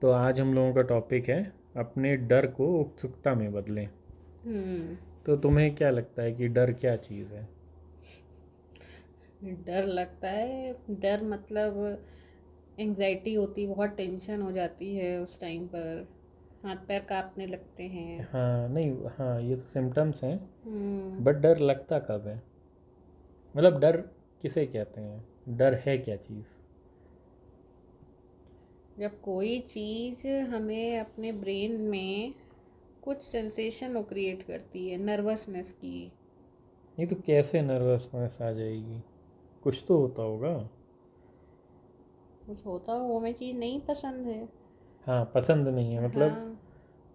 तो आज हम लोगों का टॉपिक है अपने डर को उत्सुकता में बदलें। हम्म। तो तुम्हें क्या लगता है कि डर क्या चीज़ है? डर लगता है। डर मतलब एंजाइटी होती है, बहुत टेंशन हो जाती है उस टाइम पर। हाथ पैर कांपने लगते हैं। हाँ नहीं, हाँ ये तो सिम्टम्स हैं। हम्म। बट डर लगता कब है? मतलब डर किसे कहते हैं? डर है क्या चीज़? जब कोई चीज़ हमें अपने ब्रेन में कुछ सेंसेशन वो क्रिएट करती है, नर्वसनेस की। नहीं तो कैसे नर्वसनेस आ जाएगी? कुछ तो होता होगा। कुछ होता हो, वो हमें चीज़ नहीं पसंद है। हाँ पसंद नहीं है मतलब हाँ।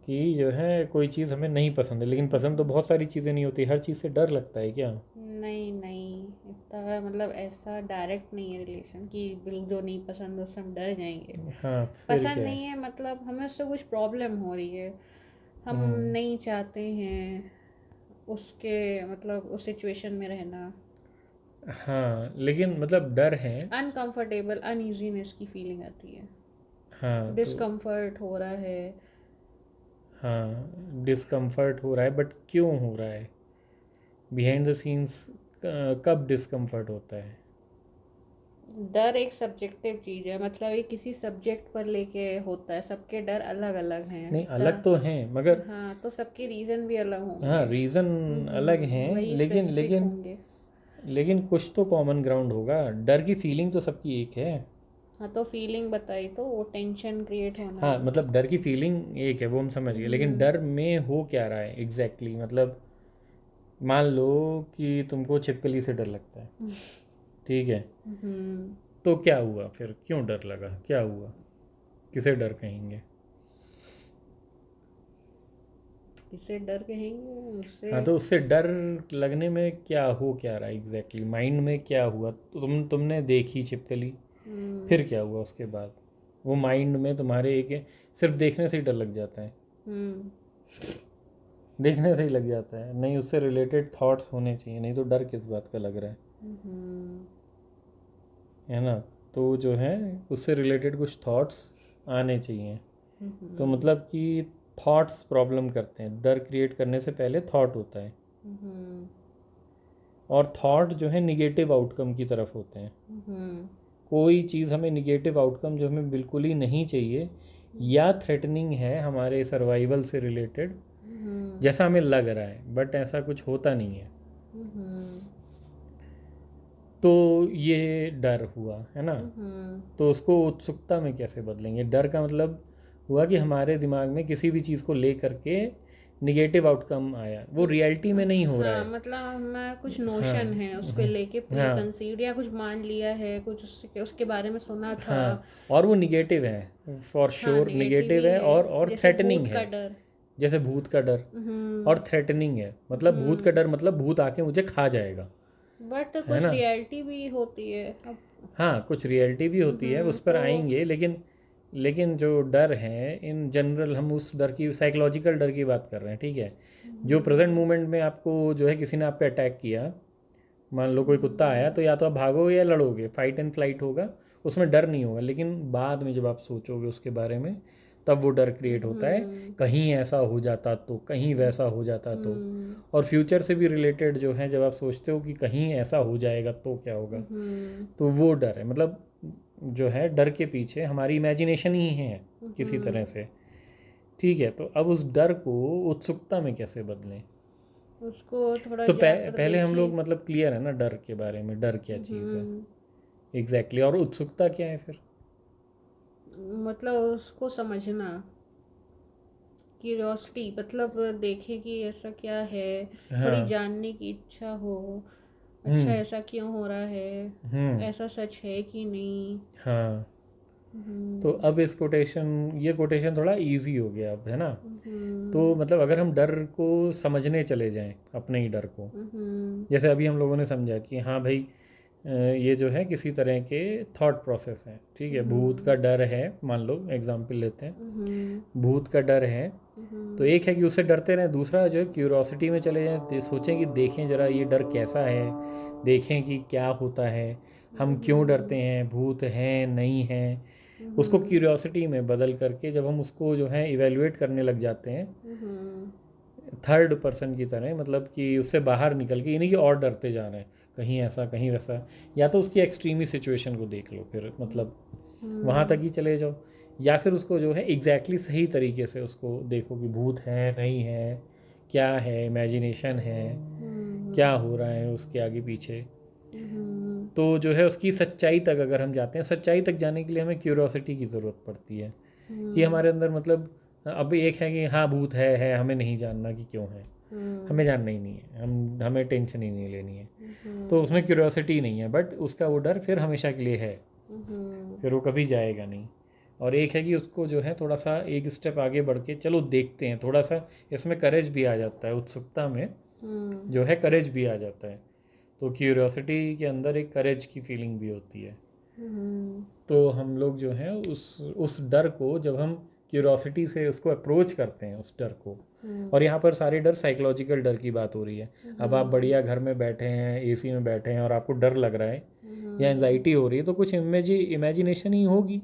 कि जो है कोई चीज़ हमें नहीं पसंद है, लेकिन पसंद तो बहुत सारी चीज़ें नहीं होती, हर चीज़ से डर लगता है क्या? नहीं नहीं, इतना मतलब ऐसा डायरेक्ट नहीं है रिलेशन कि बिल्कुल जो नहीं पसंद उससे हम डर जाएंगे। हाँ फिर पसंद क्या है? नहीं है मतलब हमें उससे कुछ प्रॉब्लम हो रही है, हम हम्म। नहीं चाहते हैं उसके मतलब उस सिचुएशन में रहना। हाँ लेकिन मतलब डर है। अनकंफर्टेबल, अनईजीनेस की फीलिंग आती है। हाँ तो डिस्कम्फर्ट हो रहा है। हाँ डिस्कम्फर्ट हो रहा है, बट क्यों हो रहा है? बिहाइंड द सीन्स कब डिस्कम्फर्ट होता है? डर एक सब्जेक्टिव चीज़ है, मतलब ये किसी सब्जेक्ट पर लेके होता है, सबके डर अलग अलग हैं नहीं अलग तो हैं मगर हाँ, तो सबके रीज़न भी अलग हाँ होंगे। रीज़न अलग हैं, वही लेकिन स्पेसिफिक लेकिन होंगे। लेकिन कुछ तो कॉमन ग्राउंड होगा। डर की फीलिंग तो सबकी एक है। हाँ, तो फीलिंग बताई तो वो टेंशन क्रिएट होना। हाँ मतलब डर की फीलिंग एक है, वो हम समझ गए, लेकिन हम्म। डर में हो क्या रहा है एग्जैक्टली exactly? मतलब मान लो कि तुमको छिपकली से डर लगता है, ठीक है? हम्म। तो क्या हुआ फिर? क्यों डर लगा? क्या हुआ? किसे डर कहेंगे? इसे डर कहेंगे उससे। हाँ तो उससे डर लगने में क्या रहा है एग्जैक्टली? माइंड में क्या हुआ? तो तुमने देखी छिपकली, हम्म। फिर क्या हुआ उसके बाद? वो माइंड में तुम्हारे एक सिर्फ देखने से ही डर लग जाता है? हम्म। देखने से ही लग जाता है? नहीं, उससे रिलेटेड थॉट्स होने चाहिए, नहीं तो डर किस बात का लग रहा हम्म। है ना? तो जो है उससे रिलेटेड कुछ थॉट्स आने चाहिए। तो हम्म। मतलब कि थॉट्स प्रॉब्लम करते हैं, डर क्रिएट करने से पहले थॉट होता है, हम्म। और थॉट जो है निगेटिव आउटकम की तरफ होते हैं। हम्म। कोई चीज़ हमें निगेटिव आउटकम जो हमें बिल्कुल ही नहीं चाहिए या थ्रेटनिंग है हमारे सर्वाइवल से रिलेटेड, हम्म। जैसा हमें लग रहा है बट ऐसा कुछ होता नहीं है, हम्म। तो ये डर हुआ है ना? हम्म। तो उसको उत्सुकता में कैसे बदलेंगे? डर का मतलब हुआ कि हमारे दिमाग में किसी भी चीज़ को ले करके निगेटिव आउटकम आया, वो रियलिटी में नहीं हो रहा हाँ, है। मतलब हमें कुछ हाँ नोशन है उसको लेके, प्री हाँ कंसीव्ड या कुछ मान लिया है, कुछ उसके उसके बारे में सुना था। हाँ, और वो निगेटिव है, फॉर हाँ, श्योर नेगेटिव निगेटिव ही है, है। और जैसे थ्रेटनिंग भूत है। का डर। जैसे भूत का डर, हम्म। और थ्रेटनिंग है, मतलब भूत का हम्म। डर मतलब भूत आके मुझे खा जाएगा, बट है कुछ ना? रियलिटी भी होती है अब। हाँ कुछ रियलिटी भी होती है, उस पर तो आएंगे, लेकिन लेकिन जो डर है इन जनरल, हम उस डर की साइकोलॉजिकल डर की बात कर रहे हैं, ठीक है? जो प्रेजेंट हम्म। मोमेंट में आपको जो है किसी ने आप पे अटैक किया, मान लो कोई कुत्ता आया, हम्म। तो या तो आप भागोगे या लड़ोगे, फाइट एंड फ्लाइट होगा, उसमें डर नहीं होगा, लेकिन बाद में जब आप सोचोगे उसके बारे में, तब वो डर क्रिएट होता है। हम्म। कहीं ऐसा हो जाता तो, कहीं वैसा हो जाता तो। हम्म। और फ्यूचर से भी रिलेटेड जो है, जब आप सोचते हो कि कहीं ऐसा हो जाएगा तो क्या होगा, हम्म। तो वो डर है। मतलब जो है डर के पीछे हमारी इमेजिनेशन ही है किसी तरह हम्म। से, ठीक है? तो अब उस डर को उत्सुकता में कैसे बदलें? उसको थोड़ा तो जाकर पहले हम देखिए। लोग मतलब क्लियर है ना डर के बारे में, डर क्या चीज़ है हम्म। एग्जैक्टली और उत्सुकता क्या है फिर? मतलब उसको समझना, क्यूरियोसिटी, मतलब देखे कि ऐसा क्या है। थोड़ी हाँ। जानने की इच्छा हो। अच्छा, हम्म। ऐसा क्यों हो रहा है, हम्म। ऐसा सच है कि नहीं। हाँ तो हम्म। अब इस कोटेशन, ये कोटेशन थोड़ा इजी हो गया अब, है ना? तो हम्म। मतलब अगर हम डर को समझने चले जाएं, अपने ही डर को, हम्म। जैसे अभी हम लोगों ने समझा कि हाँ भाई, ये जो है किसी तरह के थॉट प्रोसेस है, ठीक है? भूत हम्म। का डर है, मान लो एग्जांपल लेते हैं, हम्म। भूत का डर है। तो हम्म। एक है कि उससे डरते रहें, दूसरा जो है क्यूरोसिटी में चले जाएं, सोचें कि देखें ज़रा ये डर कैसा है, देखें कि क्या होता है, हम क्यों डरते हम्म। हैं, भूत हैं नहीं हैं, उसको क्यूरियोसिटी में बदल करके जब हम उसको जो है इवेल्युएट करने लग जाते हैं थर्ड पर्सन की तरह, मतलब कि उससे बाहर निकल के, यानी कि और डरते जा रहे हैं, कहीं ऐसा कहीं वैसा, या तो उसकी एक्सट्रीमी सिचुएशन को देख लो, फिर मतलब वहाँ तक ही चले जाओ, या फिर उसको जो है एग्जैक्टली सही तरीके से उसको देखो कि भूत है नहीं है, क्या है, इमेजिनेशन है, क्या हो रहा है उसके आगे पीछे। तो जो है उसकी सच्चाई तक अगर हम जाते हैं, सच्चाई तक जाने के लिए हमें क्यूरियोसिटी की ज़रूरत पड़ती है कि हमारे अंदर मतलब अब एक है कि हाँ भूत है, हमें नहीं जानना कि क्यों है, हमें जानना ही नहीं है, हमें टेंशन ही नहीं लेनी है, तो उसमें क्यूरियोसिटी नहीं है, बट उसका वो डर फिर हमेशा के लिए है, फिर वो कभी जाएगा नहीं। और एक है कि उसको जो है थोड़ा सा एक स्टेप आगे बढ़ के चलो देखते हैं, थोड़ा सा इसमें करेज भी आ जाता है, उत्सुकता में जो है करेज भी आ जाता है, तो क्यूरियोसिटी के अंदर एक करेज की फीलिंग भी होती है। तो हम लोग जो है उस डर को, जब हम क्यूरियोसिटी से उसको अप्रोच करते हैं उस डर को, और यहाँ पर सारे डर साइकोलॉजिकल डर की बात हो रही है। अब आप बढ़िया घर में बैठे हैं, एसी में बैठे हैं, और आपको डर लग रहा है या एंजाइटी हो रही है, तो कुछ इमेजिनेशन ही होगी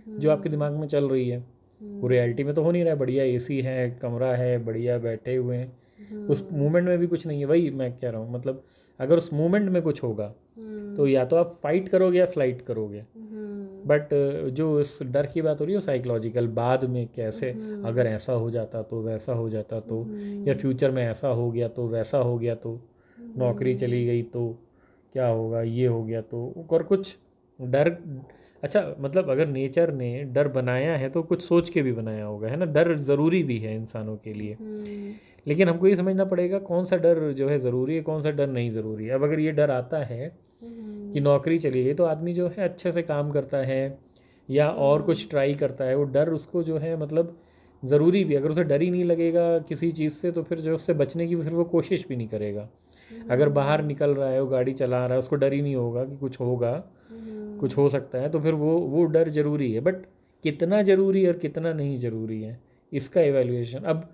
जो आपके दिमाग में चल रही है, वो रियलिटी में तो हो नहीं रहा है। बढ़िया एसी है, कमरा है, बढ़िया बैठे हुए हैं, उस मोमेंट में भी कुछ नहीं है, वही मैं कह रहा हूँ, मतलब अगर उस मोमेंट में कुछ होगा तो या तो आप फाइट करोगे या फ्लाइट करोगे, बट जो इस डर की बात हो रही है साइकोलॉजिकल, बाद में कैसे, अगर ऐसा हो जाता तो, वैसा हो जाता तो, या फ्यूचर में ऐसा हो गया तो, वैसा हो गया तो, नौकरी चली गई तो क्या होगा, ये हो गया तो, और कुछ डर। अच्छा, मतलब अगर नेचर ने डर बनाया है तो कुछ सोच के भी बनाया होगा, है ना, डर ज़रूरी भी है इंसानों के लिए, लेकिन हमको ये समझना पड़ेगा कौन सा डर जो है ज़रूरी है, कौन सा डर नहीं ज़रूरी है। अब अगर ये डर आता है कि नौकरी चली गई, तो आदमी जो है अच्छे से काम करता है या और कुछ ट्राई करता है, वो डर उसको जो है मतलब ज़रूरी भी। अगर उसे डर ही नहीं लगेगा किसी चीज़ से, तो फिर जो उससे बचने की फिर वो कोशिश भी नहीं करेगा। अगर बाहर निकल रहा है, वो गाड़ी चला रहा है, उसको डर ही नहीं होगा कि कुछ होगा, कुछ हो सकता है, तो फिर वो डर ज़रूरी है, बट कितना ज़रूरी और कितना नहीं ज़रूरी है इसका एवेल्युएशन। अब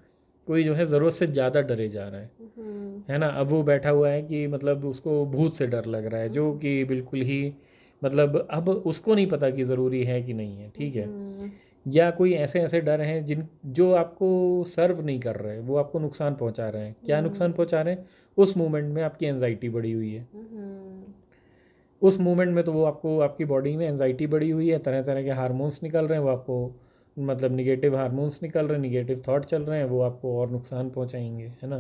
कोई जो है ज़रूरत से ज़्यादा डरे जा रहा है ना, अब वो बैठा हुआ है कि मतलब उसको भूत से डर लग रहा है, जो कि बिल्कुल ही मतलब अब उसको नहीं पता कि ज़रूरी है कि नहीं है, ठीक है। या कोई ऐसे ऐसे डर हैं जो आपको सर्व नहीं कर रहे, वो आपको नुकसान पहुंचा रहे हैं। क्या नुकसान पहुंचा रहे हैं? उस मोमेंट में आपकी एंजाइटी बढ़ी हुई है, उस मोमेंट में तो वो आपको, आपकी बॉडी में एंजाइटी बढ़ी हुई है, तरह तरह के हार्मोन्स निकल रहे हैं, वो आपको मतलब निगेटिव हार्मोन्स निकल रहे हैं, निगेटिव थॉट चल रहे हैं, वो आपको और नुकसान पहुंचाएंगे, है ना।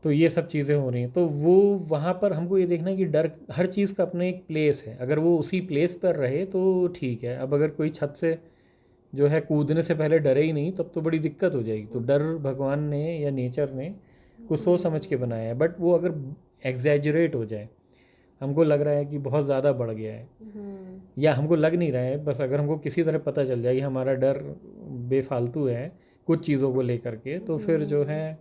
तो ये सब चीज़ें हो रही हैं, तो वो वहाँ पर हमको ये देखना है कि डर, हर चीज़ का अपना एक प्लेस है, अगर वो उसी प्लेस पर रहे तो ठीक है। अब अगर कोई छत से जो है कूदने से पहले डरे ही नहीं, तब तो बड़ी दिक्कत हो जाएगी। तो डर भगवान ने या नेचर ने कुछ सोच समझ के बनाया है, बट वो अगर एग्जैजरेट हो जाए, हमको लग रहा है कि बहुत ज़्यादा बढ़ गया है, या हमको लग नहीं रहा है, बस अगर हमको किसी तरह पता चल जाए कि हमारा डर बेफालतू है कुछ चीज़ों को लेकर के, तो फिर जो है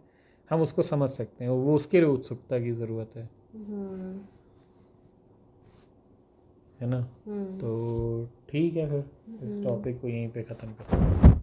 हम उसको समझ सकते हैं, वो उसके लिए उत्सुकता की ज़रूरत है ना। तो ठीक है, फिर इस टॉपिक को यहीं पे ख़त्म करते हैं।